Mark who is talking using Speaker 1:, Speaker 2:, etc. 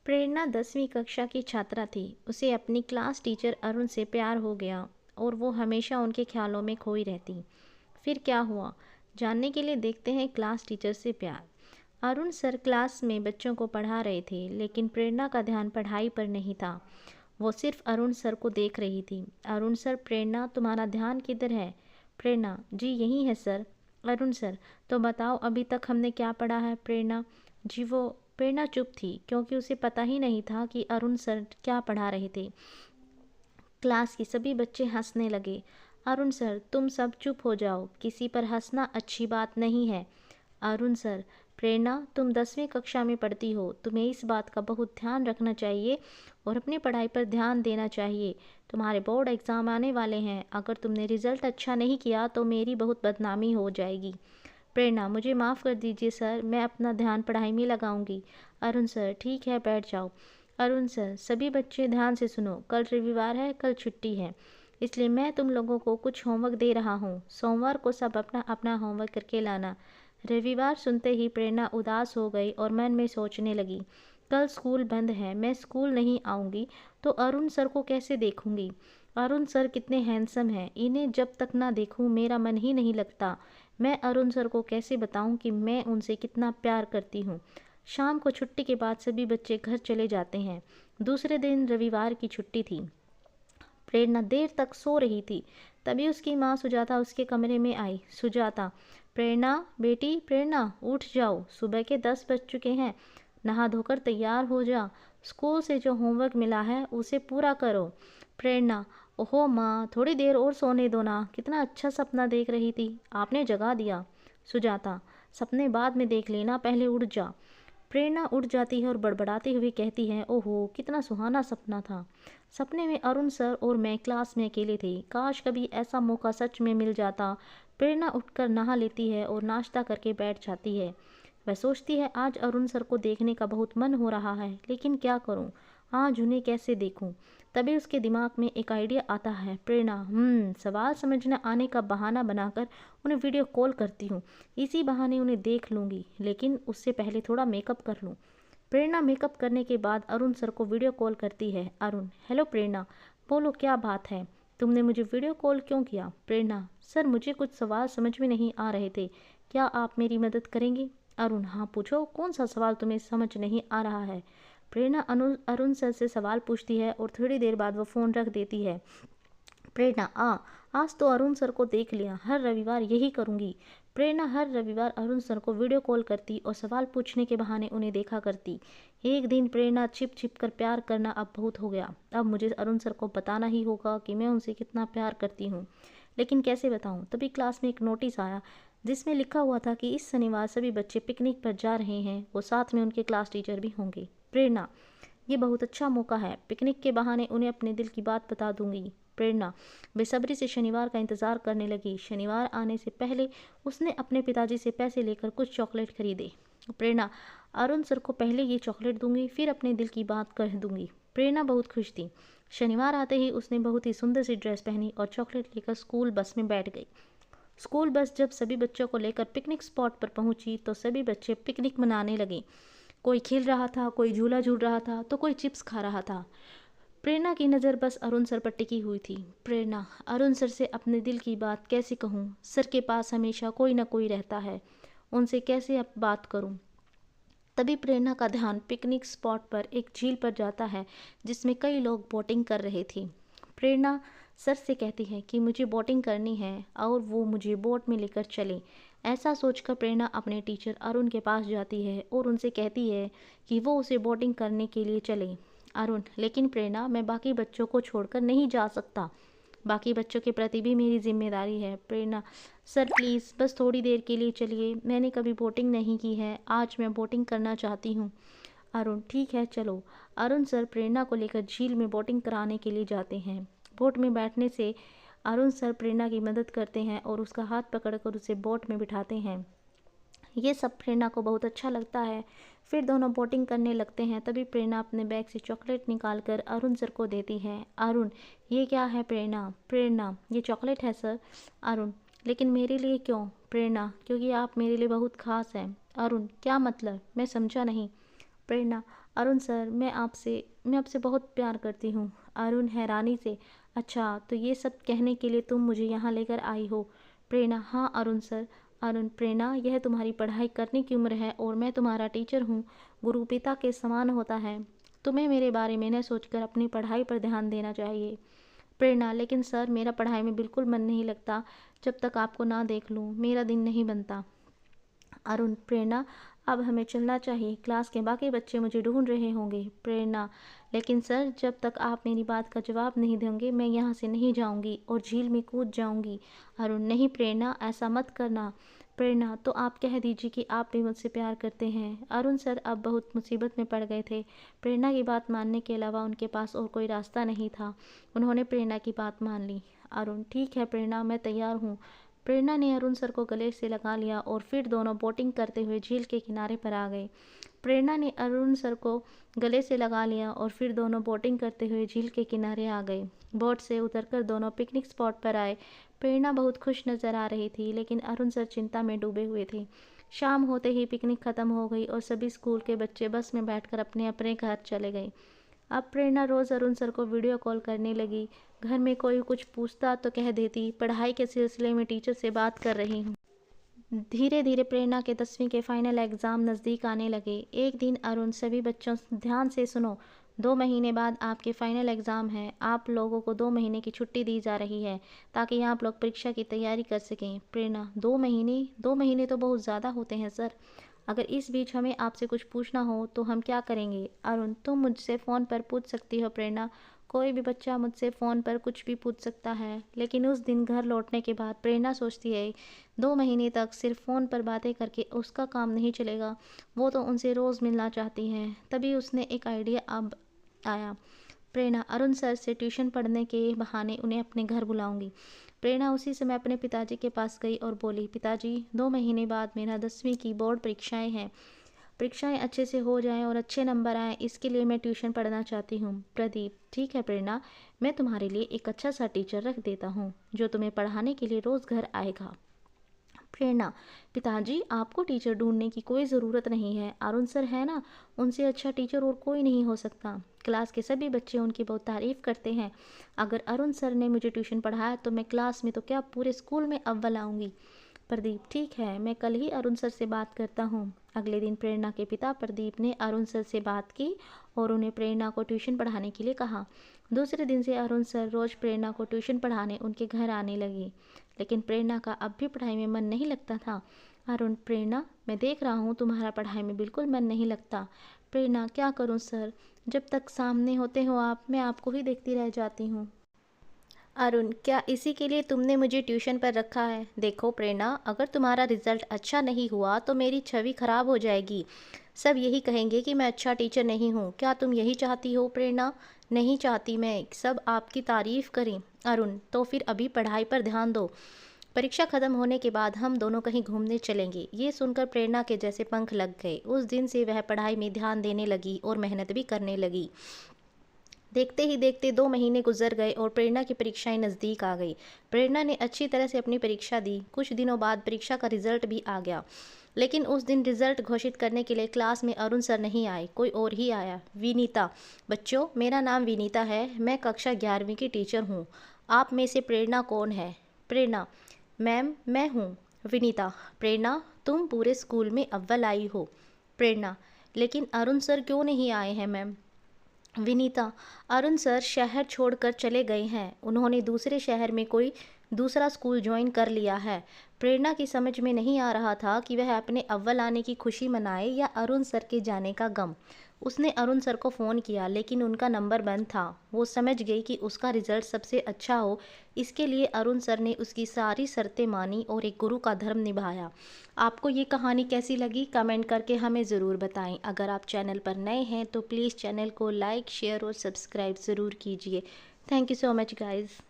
Speaker 1: प्रेरणा 10वीं कक्षा की छात्रा थी। उसे अपनी क्लास टीचर अरुण से प्यार हो गया और वो हमेशा उनके ख्यालों में खोई रहती। फिर क्या हुआ, जानने के लिए देखते हैं क्लास टीचर से प्यार। अरुण सर क्लास में बच्चों को पढ़ा रहे थे, लेकिन प्रेरणा का ध्यान पढ़ाई पर नहीं था। वो सिर्फ अरुण सर को देख रही थी। अरुण सर, प्रेरणा तुम्हारा ध्यान किधर है? प्रेरणा, जी यही है सर। अरुण सर, तो बताओ अभी तक हमने क्या पढ़ा है? प्रेरणा, जी वो। प्रेरणा चुप थी क्योंकि उसे पता ही नहीं था कि अरुण सर क्या पढ़ा रहे थे। क्लास के सभी बच्चे हंसने लगे। अरुण सर, तुम सब चुप हो जाओ, किसी पर हंसना अच्छी बात नहीं है। अरुण सर, प्रेरणा तुम 10वीं कक्षा में पढ़ती हो, तुम्हें इस बात का बहुत ध्यान रखना चाहिए और अपनी पढ़ाई पर ध्यान देना चाहिए। तुम्हारे बोर्ड एग्ज़ाम आने वाले हैं, अगर तुमने रिजल्ट अच्छा नहीं किया तो मेरी बहुत बदनामी हो जाएगी। प्रेरणा, मुझे माफ़ कर दीजिए सर, मैं अपना ध्यान पढ़ाई में लगाऊंगी। अरुण सर, ठीक है बैठ जाओ। अरुण सर, सभी बच्चे ध्यान से सुनो, कल रविवार है, कल छुट्टी है, इसलिए मैं तुम लोगों को कुछ होमवर्क दे रहा हूँ। सोमवार को सब अपना अपना होमवर्क करके लाना। रविवार सुनते ही प्रेरणा उदास हो गई और मन में सोचने लगी, कल स्कूल बंद है, मैं स्कूल नहीं आऊँगी तो अरुण सर को कैसे देखूँगी? अरुण सर कितने हैंडसम हैं, इन्हें जब तक ना देखूँ मेरा मन ही नहीं लगता। मैं अरुण सर को कैसे बताऊं कि मैं उनसे कितना प्यार करती हूँ। शाम को छुट्टी के बाद सभी बच्चे घर चले जाते हैं। दूसरे दिन रविवार की छुट्टी थी। प्रेरणा देर तक सो रही थी, तभी उसकी माँ सुजाता उसके कमरे में आई। सुजाता, प्रेरणा बेटी, प्रेरणा उठ जाओ, सुबह के 10 बज चुके हैं, नहा धोकर तैयार हो जा, स्कूल से जो होमवर्क मिला है उसे पूरा करो। प्रेरणा, ओहो माँ, थोड़ी देर और सोने दो ना, कितना अच्छा सपना देख रही थी, आपने जगा दिया। सुजाता, सपने बाद में देख लेना, पहले उठ जा। प्रेरणा उठ जाती है और बड़बड़ाती हुई कहती है, ओहो कितना सुहाना सपना था। सपने में अरुण सर और मैं क्लास में अकेले थे, काश कभी ऐसा मौका सच में मिल जाता। प्रेरणा उठकर नहा लेती है और नाश्ता करके बैठ जाती है। वह सोचती है आज अरुण सर को देखने का बहुत मन हो रहा है, लेकिन क्या करूं, आज उन्हें कैसे देखूं? तभी उसके दिमाग में एक आइडिया आता है। प्रेरणा, सवाल समझ न आने का बहाना बनाकर उन्हें वीडियो कॉल करती हूँ, इसी बहाने उन्हें देख लूँगी, लेकिन उससे पहले थोड़ा मेकअप कर लूँ। प्रेरणा मेकअप करने के बाद अरुण सर को वीडियो कॉल करती है। अरुण, हेलो प्रेरणा, बोलो क्या बात है, तुमने मुझे वीडियो कॉल क्यों किया? प्रेरणा, सर मुझे कुछ सवाल समझ में नहीं आ रहे थे, क्या आप मेरी मदद करेंगे? अरुण, हाँ पूछो, कौन सा सवाल तुम्हें समझ नहीं आ रहा है? प्रेरणा अरुण सर से सवाल पूछती है और थोड़ी देर बाद वो फ़ोन रख देती है। प्रेरणा, आज तो अरुण सर को देख लिया, हर रविवार यही करूँगी। प्रेरणा हर रविवार अरुण सर को वीडियो कॉल करती और सवाल पूछने के बहाने उन्हें देखा करती। एक दिन प्रेरणा छिप छिप कर प्यार करना अब बहुत हो गया, अब मुझे अरुण सर को बताना ही होगा कि मैं उनसे कितना प्यार करती हूँ, लेकिन कैसे बताऊँ? तभी क्लास में एक नोटिस आया जिसमें लिखा हुआ था कि इस शनिवार सभी बच्चे पिकनिक पर जा रहे हैं, वो साथ में उनके क्लास टीचर भी होंगे। प्रेरणा, ये बहुत अच्छा मौका है, पिकनिक के बहाने उन्हें अपने दिल की बात बता दूंगी। प्रेरणा बेसब्री से शनिवार का इंतजार करने लगी। शनिवार आने से पहले उसने अपने पिताजी से पैसे लेकर कुछ चॉकलेट खरीदे। प्रेरणा, अरुण सर को पहले ये चॉकलेट दूंगी, फिर अपने दिल की बात कह दूंगी। प्रेरणा बहुत खुश थी। शनिवार आते ही उसने बहुत ही सुंदर सी ड्रेस पहनी और चॉकलेट लेकर स्कूल बस में बैठ गई। स्कूल बस जब सभी बच्चों को लेकर पिकनिक स्पॉट पर पहुंची तो सभी बच्चे पिकनिक मनाने लगे। कोई खेल रहा था, कोई झूला झूल रहा था, तो कोई चिप्स खा रहा था। प्रेरणा की नज़र बस अरुण सर पर टिकी हुई थी। प्रेरणा, अरुण सर से अपने दिल की बात कैसे कहूँ? सर के पास हमेशा कोई ना कोई रहता है, उनसे कैसे अब बात करूँ? तभी प्रेरणा का ध्यान पिकनिक स्पॉट पर एक झील पर जाता है जिसमें कई लोग बोटिंग कर रहे थे। प्रेरणा सर से कहती है कि मुझे बोटिंग करनी है और वो मुझे बोट में लेकर चले। ऐसा सोचकर प्रेरणा अपने टीचर अरुण के पास जाती है और उनसे कहती है कि वो उसे बोटिंग करने के लिए चले। अरुण, लेकिन प्रेरणा मैं बाकी बच्चों को छोड़कर नहीं जा सकता, बाकी बच्चों के प्रति भी मेरी जिम्मेदारी है। प्रेरणा, सर प्लीज़ बस थोड़ी देर के लिए चलिए, मैंने कभी बोटिंग नहीं की है, आज मैं बोटिंग करना चाहती हूँ। अरुण, ठीक है चलो। अरुण सर प्रेरणा को लेकर झील में बोटिंग कराने के लिए जाते हैं। बोट में बैठने से अरुण सर प्रेरणा की मदद करते हैं और उसका हाथ पकड़कर उसे बोट में बिठाते हैं। ये सब प्रेरणा को बहुत अच्छा लगता है। फिर दोनों बोटिंग करने लगते हैं। तभी प्रेरणा अपने बैग से चॉकलेट निकालकर अरुण सर को देती है। अरुण, ये क्या है प्रेरणा? प्रेरणा, ये चॉकलेट है सर। अरुण, लेकिन मेरे लिए क्यों? प्रेरणा, क्योंकि आप मेरे लिए बहुत खास हैं। अरुण, क्या मतलब? मैं समझा नहीं। प्रेरणा, अरुण सर, मैं आपसे बहुत प्यार करती हूँ। अरुण हैरानी से, अच्छा तो ये सब कहने के लिए तुम मुझे यहाँ लेकर आई हो? प्रेरणा, हाँ अरुण सर। अरुण, प्रेरणा, यह तुम्हारी पढ़ाई करने की उम्र है और मैं तुम्हारा टीचर हूँ। गुरु पिता के समान होता है। तुम्हें मेरे बारे में न सोचकर अपनी पढ़ाई पर ध्यान देना चाहिए। प्रेरणा, लेकिन सर मेरा पढ़ाई में बिल्कुल मन नहीं लगता। जब तक आपको ना देख लूँ मेरा दिन नहीं बनता। अरुण, प्रेरणा, अब हमें चलना चाहिए, क्लास के बाकी बच्चे मुझे ढूंढ रहे होंगे। प्रेरणा, लेकिन सर जब तक आप मेरी बात का जवाब नहीं देंगे मैं यहाँ से नहीं जाऊँगी और झील में कूद जाऊँगी। अरुण, नहीं प्रेरणा, ऐसा मत करना। प्रेरणा, तो आप कह दीजिए कि आप भी मुझसे प्यार करते हैं। अरुण सर अब बहुत मुसीबत में पड़ गए थे। प्रेरणा की बात मानने के अलावा उनके पास और कोई रास्ता नहीं था। उन्होंने प्रेरणा की बात मान ली। अरुण, ठीक है प्रेरणा, मैं तैयार हूँ। प्रेरणा ने अरुण सर को गले से लगा लिया और फिर दोनों बोटिंग करते हुए झील के किनारे पर आ गए। प्रेरणा ने अरुण सर को गले से लगा लिया और फिर दोनों बोटिंग करते हुए झील के किनारे आ गए। बोट से उतरकर दोनों पिकनिक स्पॉट पर आए। प्रेरणा बहुत खुश नजर आ रही थी, लेकिन अरुण सर चिंता में डूबे हुए थे। शाम होते ही पिकनिक खत्म हो गई और सभी स्कूल के बच्चे बस में बैठकर अपने अपने घर चले गए। अब प्रेरणा रोज़ अरुण सर को वीडियो कॉल करने लगी। घर में कोई कुछ पूछता तो कह देती, पढ़ाई के सिलसिले में टीचर से बात कर रही हूँ। धीरे धीरे प्रेरणा के 10वीं के फाइनल एग्ज़ाम नज़दीक आने लगे। एक दिन अरुण, सभी बच्चों ध्यान से सुनो, 2 महीने बाद आपके फाइनल एग्ज़ाम है। आप लोगों को 2 महीने की छुट्टी दी जा रही है ताकि आप लोग परीक्षा की तैयारी कर सकें। प्रेरणा, 2 महीने तो बहुत ज़्यादा होते हैं सर। अगर इस बीच हमें आपसे कुछ पूछना हो तो हम क्या करेंगे? अरुण, तुम मुझसे फ़ोन पर पूछ सकती हो प्रेरणा। कोई भी बच्चा मुझसे फ़ोन पर कुछ भी पूछ सकता है। लेकिन उस दिन घर लौटने के बाद प्रेरणा सोचती है, 2 महीने तक सिर्फ फ़ोन पर बातें करके उसका काम नहीं चलेगा। वो तो उनसे रोज़ मिलना चाहती है। तभी उसने एक आइडिया अब आया। प्रेरणा, अरुण सर से ट्यूशन पढ़ने के बहाने उन्हें अपने घर बुलाऊंगी। प्रेरणा उसी समय अपने पिताजी के पास गई और बोली, पिताजी 2 महीने बाद मेरा 10वीं की बोर्ड परीक्षाएं हैं। परीक्षाएं अच्छे से हो जाएं और अच्छे नंबर आएं, इसके लिए मैं ट्यूशन पढ़ना चाहती हूँ। प्रदीप, ठीक है प्रेरणा, मैं तुम्हारे लिए एक अच्छा सा टीचर रख देता हूँ जो तुम्हें पढ़ाने के लिए रोज़ घर आएगा। प्रेरणा, पिताजी आपको टीचर ढूंढने की कोई ज़रूरत नहीं है। अरुण सर है ना, उनसे अच्छा टीचर और कोई नहीं हो सकता। क्लास के सभी बच्चे उनकी बहुत तारीफ़ करते हैं। अगर अरुण सर ने मुझे ट्यूशन पढ़ाया तो मैं क्लास में तो क्या पूरे स्कूल में अव्वल आऊँगी। प्रदीप, ठीक है, मैं कल ही अरुण सर से बात करता हूँ। अगले दिन प्रेरणा के पिता प्रदीप ने अरुण सर से बात की और उन्हें प्रेरणा को ट्यूशन पढ़ाने के लिए कहा। दूसरे दिन से अरुण सर रोज़ प्रेरणा को ट्यूशन पढ़ाने उनके घर आने लगे। लेकिन प्रेरणा का अब भी पढ़ाई में मन नहीं लगता था। अरुण, प्रेरणा, मैं देख रहा हूँ तुम्हारा पढ़ाई में बिल्कुल मन नहीं लगता। प्रेरणा, क्या करूँ सर, जब तक सामने होते हो आप, मैं आपको ही देखती रह जाती हूँ। अरुण, क्या इसी के लिए तुमने मुझे ट्यूशन पर रखा है? देखो प्रेरणा, अगर तुम्हारा रिजल्ट अच्छा नहीं हुआ तो मेरी छवि खराब हो जाएगी। सब यही कहेंगे कि मैं अच्छा टीचर नहीं हूँ। क्या तुम यही चाहती हो प्रेरणा? नहीं चाहती मैं, सब आपकी तारीफ़ करें। अरुण, तो फिर अभी पढ़ाई पर ध्यान दो। परीक्षा खत्म होने के बाद हम दोनों कहीं घूमने चलेंगे। ये सुनकर प्रेरणा के जैसे पंख लग गए। उस दिन से वह पढ़ाई में ध्यान देने लगी और मेहनत भी करने लगी। देखते ही देखते 2 महीने गुजर गए और प्रेरणा की परीक्षाएं नज़दीक आ गई। प्रेरणा ने अच्छी तरह से अपनी परीक्षा दी। कुछ दिनों बाद परीक्षा का रिजल्ट भी आ गया। लेकिन उस दिन रिजल्ट घोषित करने के लिए क्लास में अरुण सर नहीं आए, कोई और ही आया। विनीता, बच्चों मेरा नाम विनीता है, मैं कक्षा 11वीं की टीचर हूँ। आप में से प्रेरणा कौन है? प्रेरणा, मैम मैं हूँ। विनीता, प्रेरणा तुम पूरे स्कूल में अव्वल आई हो। प्रेरणा, लेकिन अरुण सर क्यों नहीं आए हैं मैम? विनीता, अरुण सर शहर छोड़कर चले गए हैं। उन्होंने दूसरे शहर में कोई दूसरा स्कूल ज्वाइन कर लिया है। प्रेरणा की समझ में नहीं आ रहा था कि वह अपने अव्वल आने की खुशी मनाए या अरुण सर के जाने का गम। उसने अरुण सर को फ़ोन किया लेकिन उनका नंबर बंद था। वो समझ गई कि उसका रिजल्ट सबसे अच्छा हो, इसके लिए अरुण सर ने उसकी सारी शर्तें मानी और एक गुरु का धर्म निभाया। आपको ये कहानी कैसी लगी कमेंट करके हमें ज़रूर बताएं। अगर आप चैनल पर नए हैं तो प्लीज़ चैनल को लाइक, शेयर और सब्सक्राइब ज़रूर कीजिए। Thank you so much guys.